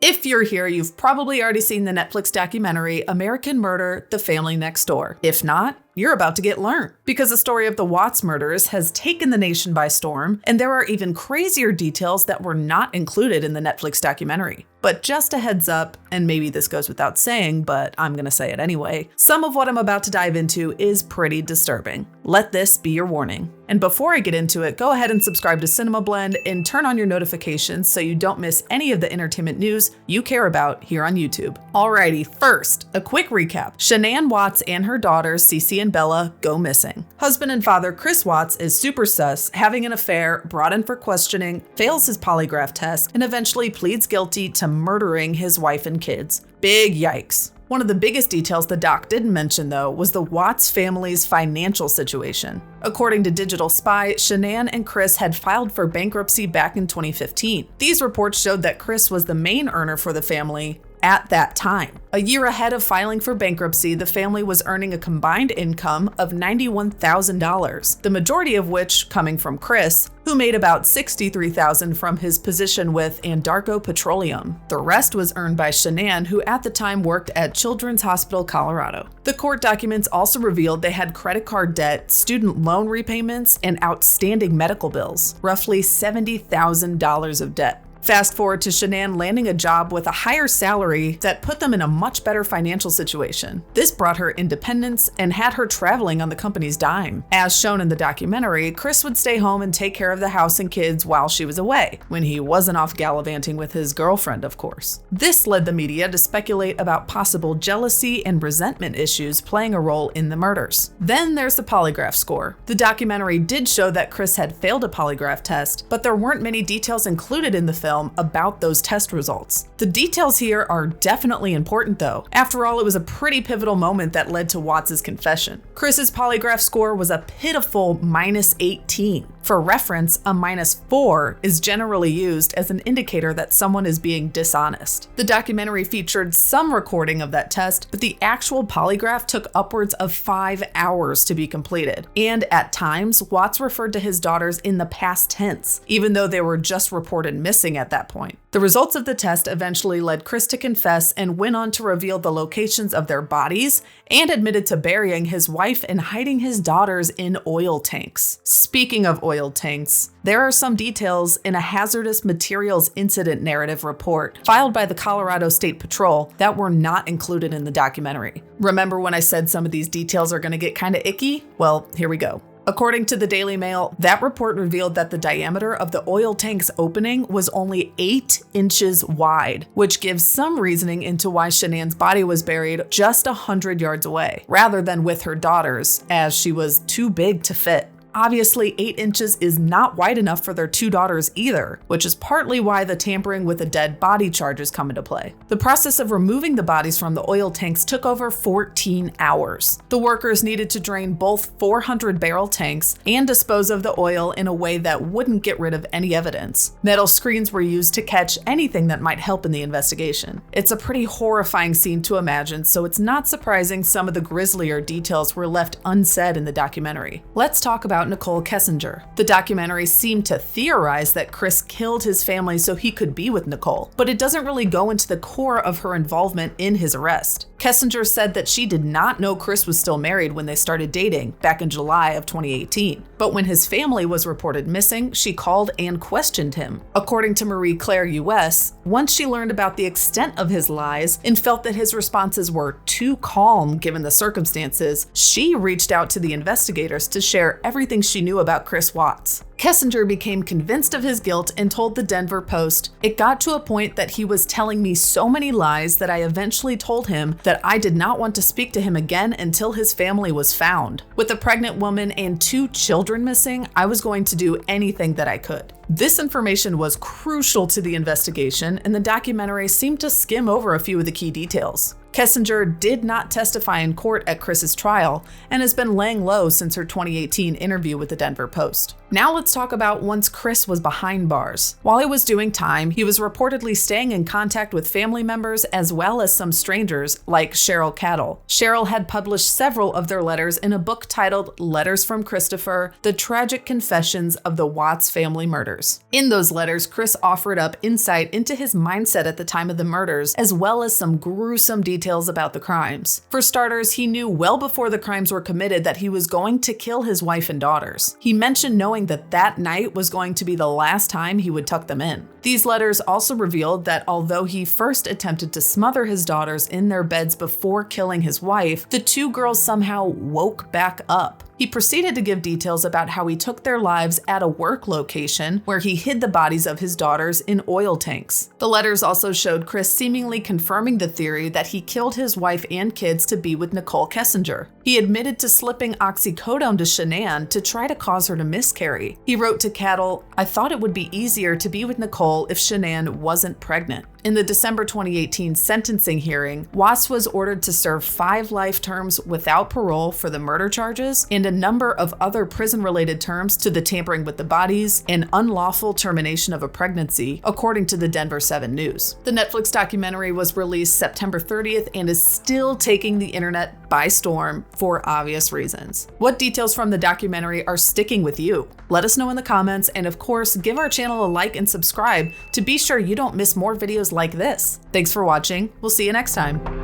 If you're here, you've probably already seen the Netflix documentary American Murder: The Family Next Door. If not, you're about to get learned, because the story of the Watts murders has taken the nation by storm, and there are even crazier details that were not included in the Netflix documentary. But just a heads up, and maybe this goes without saying, but I'm gonna say it anyway, some of what I'm about to dive into is pretty disturbing. Let this be your warning. And before I get into it, go ahead and subscribe to Cinema Blend and turn on your notifications so you don't miss any of the entertainment news you care about here on YouTube. Alrighty, first, a quick recap. Shanann Watts and her daughters, Cece and Bella, go missing. Husband and father Chris Watts is super sus, having an affair, brought in for questioning, fails his polygraph test, and eventually pleads guilty to murdering his wife and kids. Big yikes. One of the biggest details the doc didn't mention, though, was the Watts family's financial situation. According to Digital Spy, Shanann and Chris had filed for bankruptcy back in 2015. These reports showed that Chris was the main earner for the family at that time. A year ahead of filing for bankruptcy, the family was earning a combined income of $91,000, the majority of which coming from Chris, who made about $63,000 from his position with Anadarko Petroleum. The rest was earned by Shanann, who at the time worked at Children's Hospital Colorado. The court documents also revealed they had credit card debt, student loan repayments, and outstanding medical bills, roughly $70,000 of debt. Fast forward to Shanann landing a job with a higher salary that put them in a much better financial situation. This brought her independence and had her traveling on the company's dime. As shown in the documentary, Chris would stay home and take care of the house and kids while she was away, when he wasn't off gallivanting with his girlfriend, of course. This led the media to speculate about possible jealousy and resentment issues playing a role in the murders. Then there's the polygraph score. The documentary did show that Chris had failed a polygraph test, but there weren't many details included in the film about those test results. The details here are definitely important, though. After all, it was a pretty pivotal moment that led to Watts' confession. Chris's polygraph score was a pitiful -18. For reference, a -4 is generally used as an indicator that someone is being dishonest. The documentary featured some recording of that test, but the actual polygraph took upwards of 5 hours to be completed. And at times, Watts referred to his daughters in the past tense, even though they were just reported missing at that point. The results of the test eventually led Chris to confess and went on to reveal the locations of their bodies and admitted to burying his wife and hiding his daughters in oil tanks. Speaking of oil tanks, there are some details in a hazardous materials incident narrative report filed by the Colorado State Patrol that were not included in the documentary. Remember when I said some of these details are going to get kind of icky? Well, here we go. According to the Daily Mail, that report revealed that the diameter of the oil tank's opening was only 8 inches wide, which gives some reasoning into why Shanann's body was buried just 100 yards away, rather than with her daughters, as she was too big to fit. Obviously, 8 inches is not wide enough for their 2 daughters either, which is partly why the tampering with a dead body charges come into play. The process of removing the bodies from the oil tanks took over 14 hours. The workers needed to drain both 400-barrel tanks and dispose of the oil in a way that wouldn't get rid of any evidence. Metal screens were used to catch anything that might help in the investigation. It's a pretty horrifying scene to imagine, so it's not surprising some of the grislier details were left unsaid in the documentary. Let's talk about Nichol Kessinger. The documentary seemed to theorize that Chris killed his family so he could be with Nichol, but it doesn't really go into the core of her involvement in his arrest. Kessinger said that she did not know Chris was still married when they started dating back in July of 2018. But when his family was reported missing, she called and questioned him. According to Marie Claire US, once she learned about the extent of his lies and felt that his responses were too calm given the circumstances, she reached out to the investigators to share everything she knew about Chris Watts. Kessinger became convinced of his guilt and told the Denver Post, "It got to a point that he was telling me so many lies that I eventually told him that I did not want to speak to him again until his family was found. With a pregnant woman and 2 children missing, I was going to do anything that I could." This information was crucial to the investigation, and the documentary seemed to skim over a few of the key details. Kessinger did not testify in court at Chris's trial and has been laying low since her 2018 interview with the Denver Post. Now let's talk about once Chris was behind bars. While he was doing time, he was reportedly staying in contact with family members as well as some strangers like Cheryl Cattle. Cheryl had published several of their letters in a book titled Letters from Christopher: The Tragic Confessions of the Watts Family Murders. In those letters, Chris offered up insight into his mindset at the time of the murders, as well as some gruesome details about the crimes. For starters, he knew well before the crimes were committed that he was going to kill his wife and daughters. He mentioned knowing that that night was going to be the last time he would tuck them in. These letters also revealed that although he first attempted to smother his daughters in their beds before killing his wife, the two girls somehow woke back up. He proceeded to give details about how he took their lives at a work location where he hid the bodies of his daughters in oil tanks. The letters also showed Chris seemingly confirming the theory that he killed his wife and kids to be with Nichol Kessinger. He admitted to slipping oxycodone to Shanann to try to cause her to miscarry. He wrote to Cattle, "I thought it would be easier to be with Nichol if Shanann wasn't pregnant." In the December 2018 sentencing hearing, Watts was ordered to serve 5 life terms without parole for the murder charges and a number of other prison-related terms to the tampering with the bodies and unlawful termination of a pregnancy, according to the Denver 7 News. The Netflix documentary was released September 30th and is still taking the internet by storm for obvious reasons. What details from the documentary are sticking with you? Let us know in the comments, and of course, give our channel a like and subscribe to be sure you don't miss more videos like this. Thanks for watching. We'll see you next time.